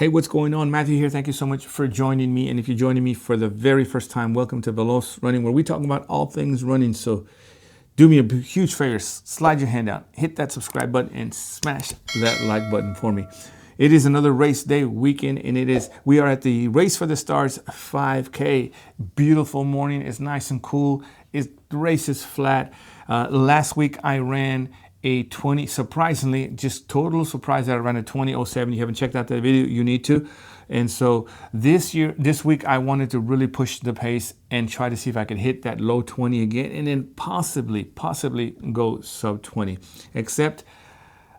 Hey, what's going on? Matthew here. Thank you so much for joining me. And if you're joining me for the very first time, welcome to Veloz Running, where we talk about all things running. So do me a huge favor, slide your hand out, hit that subscribe button, and smash that like button for me. It is another race day weekend, and we are at the Race for the Stars 5K. Beautiful morning. It's nice and cool. The race is flat. Last week I ran a 20, surprisingly, just total surprise that I ran a 20:07. You haven't checked out that video, you need to. And so this week, I wanted to really push the pace and try to see if I could hit that low 20 again, and then possibly go sub 20. Except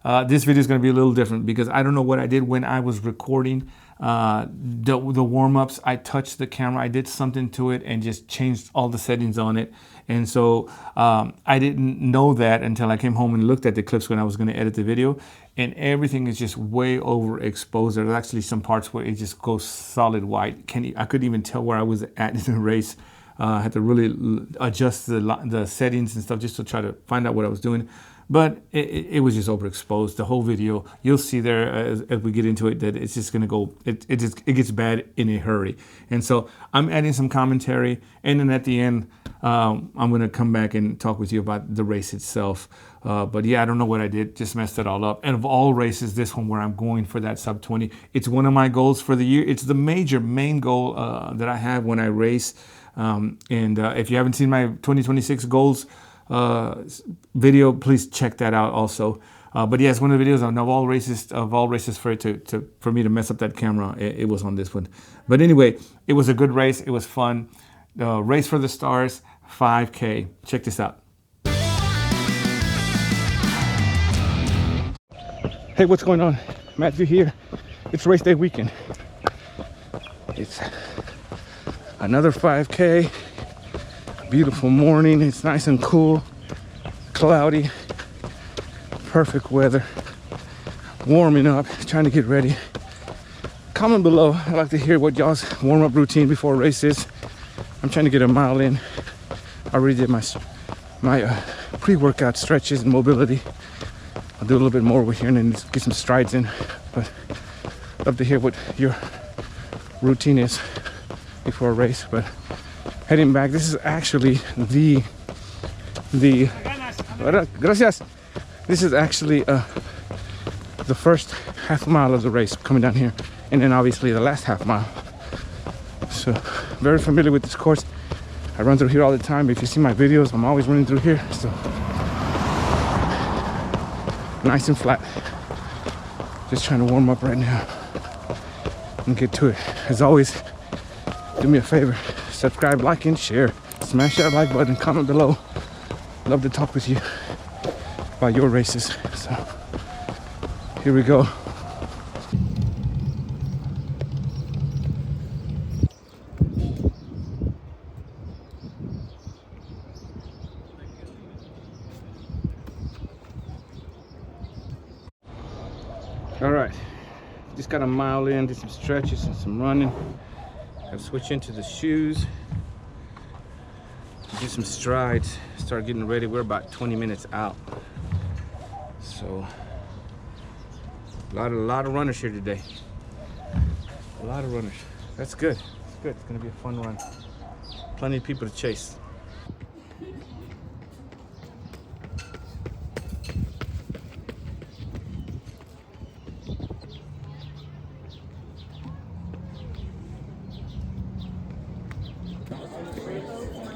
this video is going to be a little different because I don't know what I did when I was recording the warm-ups. I touched the camera, I did something to it and just changed all the settings on it. And so I didn't know that until I came home and looked at the clips when I was going to edit the video, and everything is just way overexposed. There's actually some parts where it just goes solid white. I couldn't even tell where I was at in the race. I had to really adjust the settings and stuff just to try to find out what I was doing. But it was just overexposed. The whole video, you'll see there as we get into it, that it's just gonna go, it gets bad in a hurry. And so I'm adding some commentary, and then at the end, I'm gonna come back and talk with you about the race itself. But yeah, I don't know what I did, just messed it all up. And of all races, this one where I'm going for that sub 20, it's one of my goals for the year. It's the main goal that I have when I race. If you haven't seen my 2026 goals video, please check that out also. But yeah, it's one of the videos of all races for me to mess up that camera. It was on this one. But anyway, it was a good race. It was fun. Race for the Stars 5K. Check this out. Hey, what's going on? Matthew here. It's race day weekend. It's another 5K. Beautiful morning. It's nice and cool, cloudy, perfect weather, warming up, trying to get ready. Comment below. I'd like to hear what y'all's warm-up routine before a race is. I'm trying to get a mile in. I already did my pre-workout stretches and mobility. I'll do a little bit more over here and then get some strides in. But I'd love to hear what your routine is before a race. But heading back, this is actually gracias. This is actually the first half mile of the race coming down here, and then obviously the last half mile. So very familiar with this course. I run through here all the time. If you see my videos, I'm always running through here. So nice and flat. Just trying to warm up right now and get to it. As always, do me a favor. Subscribe, like, and share. Smash that like button, comment below. Love to talk with you about your races. So here we go. All right, just got a mile in, did some stretches and some running. I'll switch into the shoes, do some strides, start getting ready. We're about 20 minutes out. So a lot of runners here today. A lot of runners. That's good. It's good. It's gonna be a fun run. Plenty of people to chase.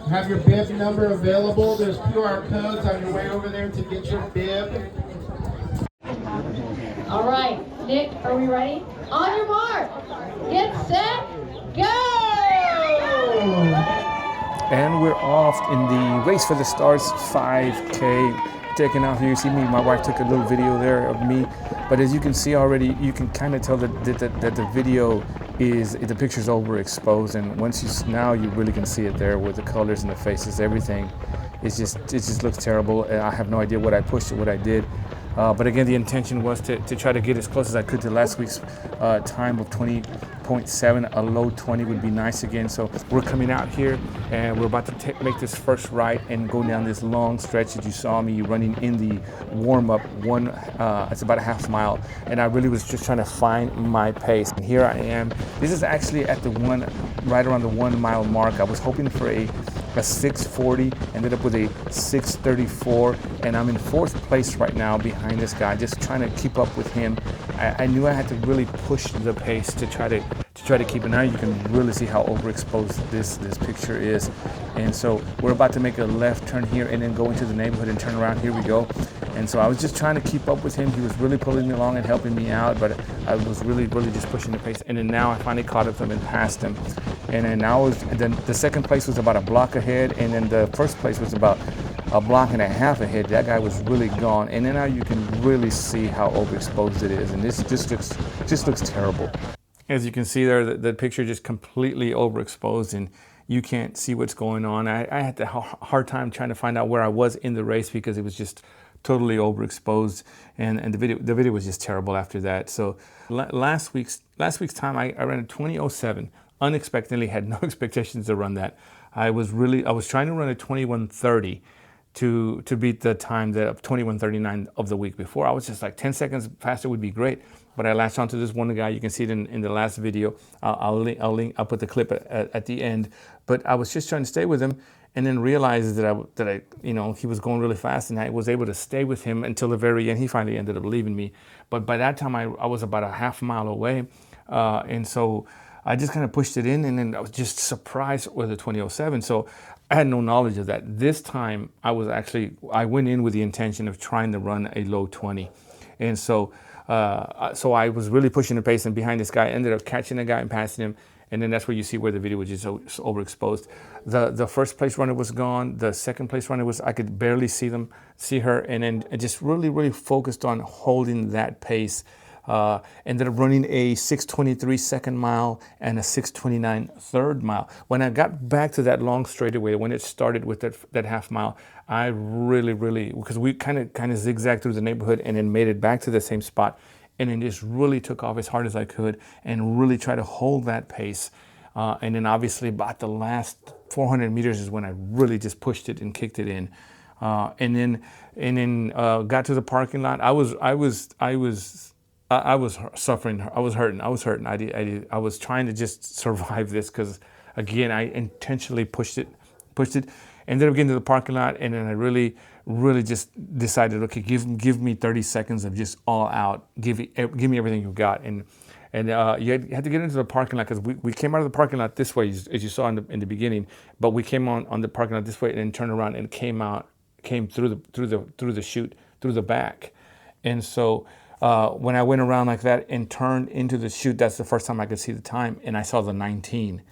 Have your bib number available. There's QR codes on your way over there to get your bib. All right, Nick, are we ready? On your mark, get set, go! And we're off in the Race for the Stars 5K. Taking off here, you see me, my wife took a little video there of me. But as you can see already, you can kind of tell that the video the picture's overexposed, and now you really can see it there with the colors and the faces, everything. It just looks terrible. I have no idea what I pushed or what I did. But again, the intention was to try to get as close as I could to last week's time of 20.7, a low 20 would be nice again. So we're coming out here and we're about to make this first right and go down this long stretch that you saw me running in the warm-up it's about a half mile. And I really was just trying to find my pace. And here I am. This is actually at right around the 1 mile mark. I was hoping for a 6:40, ended up with a 6:34, and I'm in 4th place right now behind this guy, just trying to keep up with him. I knew I had to really push the pace to try to keep it. Now you can really see how overexposed this picture is. And so we're about to make a left turn here and then go into the neighborhood and turn around. Here we go. And so I was just trying to keep up with him. He was really pulling me along and helping me out, but I was really just pushing the pace. And then now I finally caught up to him and passed him. And then the second place was about a block ahead, and then the first place was about a block and a half ahead. That guy was really gone. And then now you can really see how overexposed it is. And this just looks terrible. As you can see there, the picture just completely overexposed, and you can't see what's going on. I had a hard time trying to find out where I was in the race because it was just totally overexposed, and the video was just terrible after that. So last week's time, I ran a 20:07. Unexpectedly, had no expectations to run that. I was trying to run a 21:30 to beat the time of 21:39 of the week before. I was just like 10 seconds faster would be great, but I latched onto this one guy. You can see it in the last video. I'll put the clip at the end. But I was just trying to stay with him, and then realized that I he was going really fast, and I was able to stay with him until the very end. He finally ended up leaving me, but by that time I was about a half mile away, and so I just kind of pushed it in, and then I was just surprised with the 20:07. So I had no knowledge of that. This time I went in with the intention of trying to run a low 20, and so I was really pushing the pace, and behind this guy, ended up catching the guy and passing him. And then that's where you see where the video was just so overexposed. The first place runner was gone. The second place runner I could barely see her. And then I just really focused on holding that pace. Ended up running a 6:23 second mile and a 6:29 third mile. When I got back to that long straightaway, when it started with that half mile, I really, because we kind of zigzagged through the neighborhood and then made it back to the same spot, and then just really took off as hard as I could and really tried to hold that pace. And then obviously about the last 400 meters is when I really just pushed it and kicked it in. And then got to the parking lot. I was suffering. I was hurting. I was trying to just survive this because, again, I intentionally pushed it. Ended up getting to the parking lot, and then I really just decided, okay, give me 30 seconds of just all out. Give me everything you've got. And you had to get into the parking lot because we came out of the parking lot this way, as you saw in the beginning. But we came on the parking lot this way and then turned around and came through the chute, through the back. And so when I went around like that and turned into the chute, that's the first time I could see the time, and I saw the 19.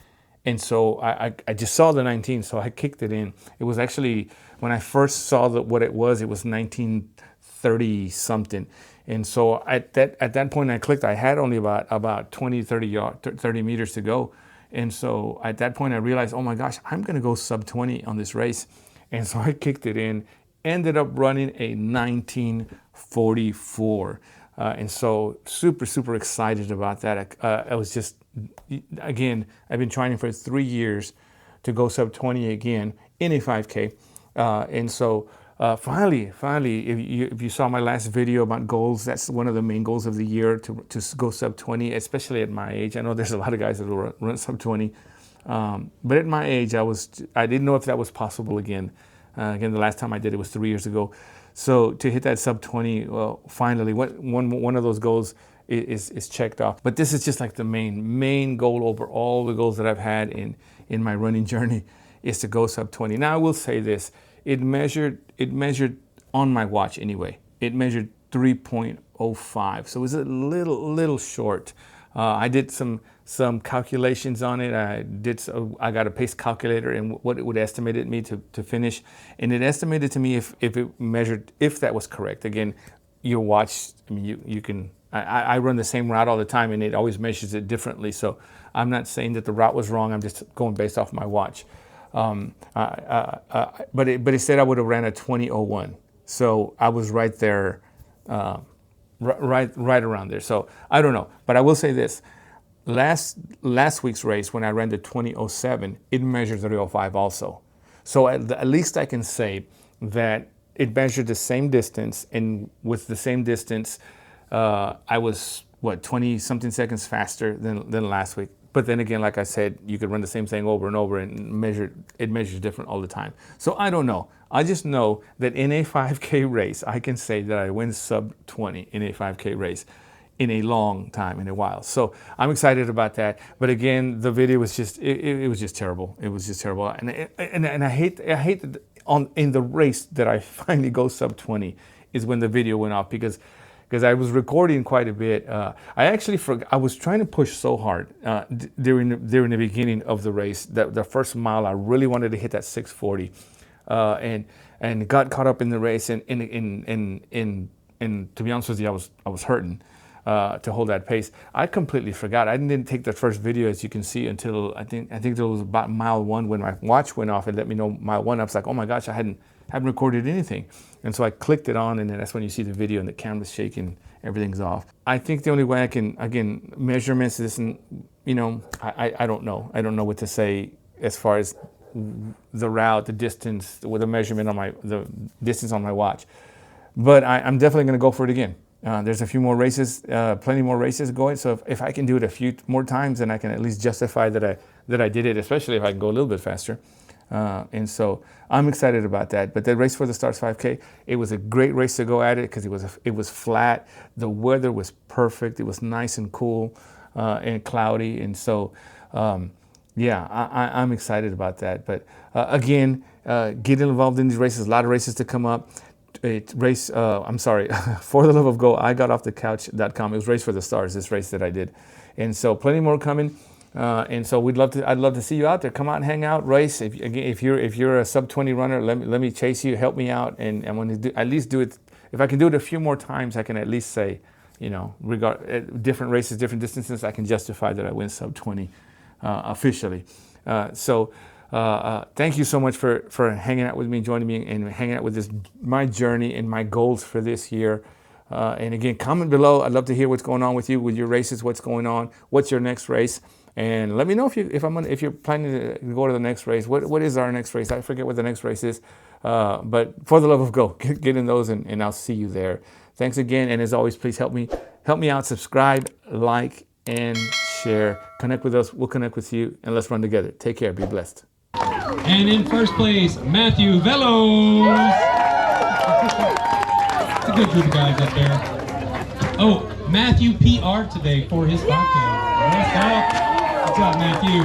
And so I just saw the 19, so I kicked it in. It was actually, when I first saw what it was 1930 something. And so at that point I clicked, I had only about 30 meters to go. And so at that point I realized, oh my gosh, I'm gonna go sub 20 on this race. And so I kicked it in, ended up running a 19:44. And so super excited about that. I was just, again, I've been training for 3 years to go sub 20 again in a 5K. And so finally, if you saw my last video about goals, that's one of the main goals of the year, to go sub 20, especially at my age. I know there's a lot of guys that will run sub 20. But at my age, I didn't know if that was possible again. Again, the last time I did it was 3 years ago. So to hit that sub 20, well, finally, one of those goals is checked off. But this is just like the main goal over all the goals that I've had in my running journey, is to go sub 20. Now I will say this: it measured on my watch anyway. It measured 3.05, so it was a little short. I did some calculations on it. I got a pace calculator and what it would estimate me to finish, and it estimated to me if it measured, if that was correct. Again, your watch, I mean, you can. I run the same route all the time, and it always measures it differently. So I'm not saying that the route was wrong. I'm just going based off my watch. But it said I would have ran a 20:01, so I was right there. Right around there. So I don't know, but I will say this: last week's race, when I ran the 20:07, it measured 3:05 also. So at least I can say that it measured the same distance, and with the same distance, I was, 20 something seconds faster than last week. But then again, like I said, you could run the same thing over and over and it measures different all the time. So I don't know. I just know that in a 5K race, I can say that I win sub 20 in a 5K race in a long time, in a while. So I'm excited about that. But again, the video was just, it was just terrible. It was just terrible. And I hate that in the race that I finally go sub 20 is when the video went off, because I was recording quite a bit. I actually forgot. I was trying to push so hard during the beginning of the race. That the first mile, I really wanted to hit that 6:40, and got caught up in the race. And to be honest with you, I was hurting to hold that pace. I completely forgot. I didn't take the first video, as you can see, until I think it was about mile 1 when my watch went off and let me know mile 1. I was like, oh my gosh, I haven't recorded anything. And so I clicked it on, and then that's when you see the video and the camera's shaking, everything's off. I think the only way I can, again, measurements, this, and I don't know. I don't know what to say as far as the route, the distance, with the measurement on the distance on my watch. But I'm definitely going to go for it again. There's a few more races, plenty more races going. So if I can do it a few more times, then I can at least justify that I did it, especially if I can go a little bit faster. And so I'm excited about that. But the Race for the Stars 5K, it was a great race to go at it, because it was flat. The weather was perfect. It was nice and cool and cloudy. And so, yeah, I'm excited about that. But again, getting involved in these races, a lot of races to come up. For the love of Go, I got off the couch.com. It was Race for the Stars, this race that I did. And so plenty more coming. And so I'd love to see you out there. Come out and hang out, race. If you're a sub 20 runner, let me chase you, help me out. And I'm going to at least do it. If I can do it a few more times, I can at least say, different races, different distances, I can justify that I win sub 20 officially. Thank you so much for hanging out with me, joining me, and hanging out with my journey and my goals for this year. And again, comment below. I'd love to hear what's going on with you, with your races. What's going on? What's your next race? And let me know if you're planning to go to the next race. What is our next race? I forget what the next race is. But for the love of Go, get in those, and I'll see you there. Thanks again, and as always, please help me out. Subscribe, like, and share. Connect with us. We'll connect with you, and let's run together. Take care. Be blessed. And in first place, Matthew Velos. It's a good group of guys up there. Oh, Matthew PR today for his 5K. Good job, Matthew.